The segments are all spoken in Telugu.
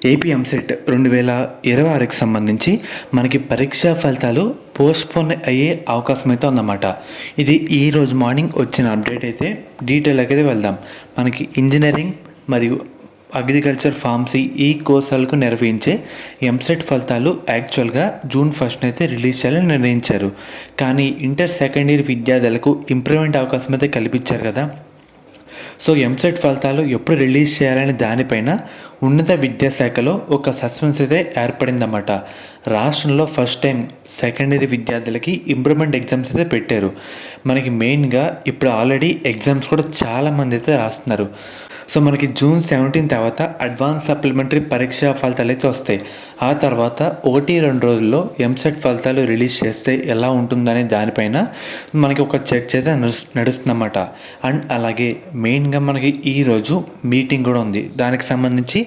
ఏపీ ఎంసెట్ 2026కి సంబంధించి మనకి పరీక్షా ఫలితాలు పోస్ట్పోన్ అయ్యే అవకాశం అయితే ఉందన్నమాట. ఇది ఈరోజు మార్నింగ్ వచ్చిన అప్డేట్ అయితే డీటెయిల్కి అయితే వెళ్దాం. మనకి ఇంజనీరింగ్ మరియు అగ్రికల్చర్ ఫార్మసీ ఈ కోర్సులకు నిర్వహించే ఎంసెట్ ఫలితాలు యాక్చువల్గా జూన్ 1న అయితే రిలీజ్ చేయాలని నిర్ణయించారు. కానీ ఇంటర్ సెకండ్ ఇయర్ విద్యార్థులకు ఇంప్రూవ్మెంట్ అవకాశం అయితే కల్పించారు కదా. సో ఎంసెట్ ఫలితాలు ఎప్పుడు రిలీజ్ చేయాలనే దానిపైన ఉన్నత విద్యాశాఖలో ఒక సస్పెన్స్ అయితే ఏర్పడిందన్నమాట. రాష్ట్రంలో ఫస్ట్ టైం సెకండ్ ఇయర్ విద్యార్థులకి ఇంప్రూవ్మెంట్ ఎగ్జామ్స్ అయితే పెట్టారు. మనకి మెయిన్గా ఇప్పుడు ఆల్రెడీ ఎగ్జామ్స్ కూడా చాలామంది అయితే రాస్తున్నారు. సో మనకి జూన్ 17 తర్వాత అడ్వాన్స్ సప్లిమెంటరీ పరీక్షా ఫలితాలు అయితే వస్తాయి. ఆ తర్వాత 1-2 రోజుల్లో ఎంసెట్ ఫలితాలు రిలీజ్ చేస్తే ఎలా ఉంటుందనే దానిపైన మనకి ఒక చర్చ అయితే నడుస్తుందన్నమాట. అండ్ అలాగే మెయిన్గా మనకి ఈరోజు మీటింగ్ కూడా ఉంది. దానికి సంబంధించి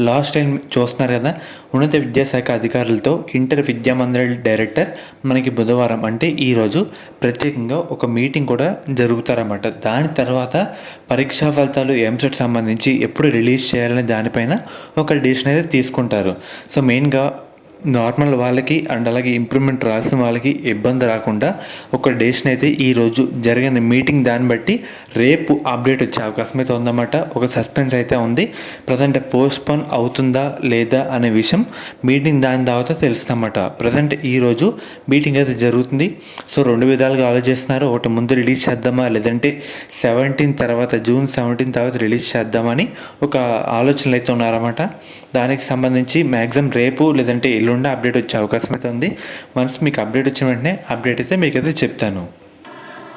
లాస్ట్ టైం చూస్తున్నారు కదా, ఉన్నత విద్యాశాఖ అధికారులతో ఇంటర్ విద్యామండలి డైరెక్టర్ మనకి బుధవారం అంటే ఈరోజు ప్రత్యేకంగా ఒక మీటింగ్ కూడా జరుగుతారన్నమాట. దాని తర్వాత పరీక్షా ఫలితాలు ఎంసెట్ సంబంధించి ఎప్పుడు రిలీజ్ చేయాలనే దానిపైన ఒక డిసిషన్ అయితే తీసుకుంటారు. సో మెయిన్గా నార్మల్ వాళ్ళకి అండ్ అలాగే ఇంప్రూవ్మెంట్ రాసిన వాళ్ళకి ఇబ్బంది రాకుండా ఒక డేషన్ అయితే ఈరోజు జరిగిన మీటింగ్ దాన్ని బట్టి రేపు అప్డేట్ వచ్చే అవకాశం అయితే ఉందన్నమాట. ఒక సస్పెన్స్ అయితే ఉంది. ప్రజెంట్ పోస్ట్పోన్ అవుతుందా లేదా అనే విషయం మీటింగ్ దాని తర్వాత తెలుస్తుందన్నమాట. ప్రజెంట్ ఈరోజు మీటింగ్ అయితే జరుగుతుంది. సో 2 విధాలుగా ఆలోచిస్తున్నారు. ఒకటి ముందు రిలీజ్ చేద్దామా, లేదంటే 17 తర్వాత జూన్ 17 తర్వాత రిలీజ్ చేద్దామని ఒక ఆలోచనలు అయితే ఉన్నారన్నమాట. దానికి సంబంధించి మ్యాక్సిమం రేపు లేదంటే ఎల్లుండి అప్డేట్ వచ్చే అవకాశం అయితే ఉంది. వన్స్ మీకు అప్డేట్ వచ్చిన వెంటనే అప్డేట్ అయితే మీకైతే చెప్తాను.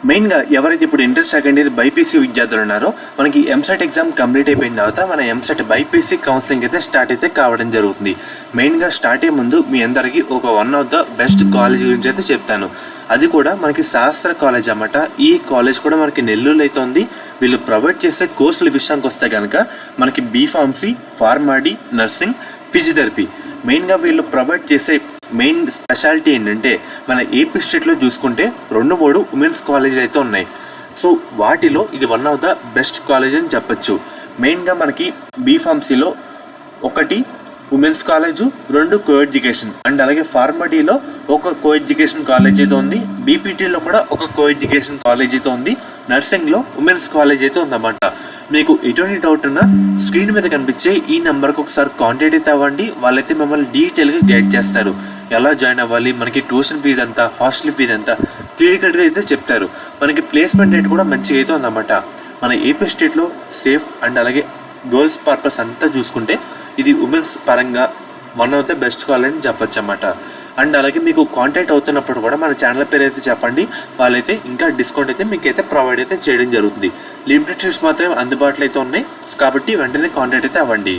మెయిన్గా ఎవరైతే ఇప్పుడు ఇంటర్ సెకండ్ ఇయర్ బైపీసీ విద్యార్థులు ఉన్నారో మనకి ఎంసెట్ ఎగ్జామ్ కంప్లీట్ అయిపోయిన తర్వాత మన ఎంసెట్ బైపీసీ కౌన్సిలింగ్ అయితే స్టార్ట్ అయితే కావడం జరుగుతుంది. మెయిన్గా స్టార్ట్ అయ్యే ముందు మీ అందరికీ ఒక one of the best college గురించి అయితే చెప్తాను. అది కూడా మనకి శాస్త్ర కాలేజ్ అన్నమాట. ఈ కాలేజ్ కూడా మనకి నెల్లూరులో అయితే ఉంది. వీళ్ళు ప్రొవైడ్ చేసే కోర్సుల విషయానికి వస్తే కనుక మనకి బీఫార్మసీ, ఫార్మాడీ, నర్సింగ్, ఫిజియోథెరపీ మెయిన్గా వీళ్ళు ప్రొవైడ్ చేసే మెయిన్ స్పెషాలిటీ ఏంటంటే మన ఏపీ స్టేట్లో చూసుకుంటే 2-3 ఉమెన్స్ కాలేజీలు అయితే ఉన్నాయి. సో వాటిలో ఇది one of the best college అని చెప్పచ్చు. మెయిన్గా మనకి బీఫార్మసీలో 1 women's college, 2 co education and అలాగే ఫార్మడీలో ఒక కో ఎడ్యుకేషన్ కాలేజ్ అయితే ఉంది. బీపీటీలో కూడా ఒక కో ఎడ్యుకేషన్ కాలేజ్ అయితే ఉంది. నర్సింగ్లో ఉమెన్స్ కాలేజ్ అయితే ఉందన్నమాట. మీకు ఎటువంటి డౌట్ ఉన్నా స్క్రీన్ మీద కనిపించే ఈ నెంబర్కి ఒకసారి కాంటాక్ట్ అయితే అవ్వండి. వాళ్ళైతే మిమ్మల్ని డీటెయిల్గా గైడ్ చేస్తారు. ఎలా జాయిన్ అవ్వాలి, మనకి ట్యూషన్ ఫీజు ఎంత, హాస్టల్ ఫీజు ఎంత క్లియర్ కట్గా అయితే చెప్తారు. మనకి ప్లేస్మెంట్ రేట్ కూడా మంచిగా అయితే ఉందన్నమాట. మన ఏపీ స్టేట్లో సేఫ్ అండ్ అలాగే గర్ల్స్ పర్పస్ అంతా చూసుకుంటే ఇది ఉమెన్స్ పరంగా one of the best college అని చెప్పచ్చు అన్నమాట. అండ్ అలాగే మీకు కాంటాక్ట్ అవుతున్నప్పుడు కూడా మన ఛానల్ పేరు అయితే చెప్పండి. వాళ్ళైతే ఇంకా డిస్కౌంట్ అయితే మీకు అయితే ప్రొవైడ్ అయితే చేయడం జరుగుతుంది. లిమిటెడ్ సీట్స్ మాత్రమే అందుబాటులో అయితే ఉన్నాయి కాబట్టి వెంటనే కాంటాక్ట్ అయితే అవ్వండి.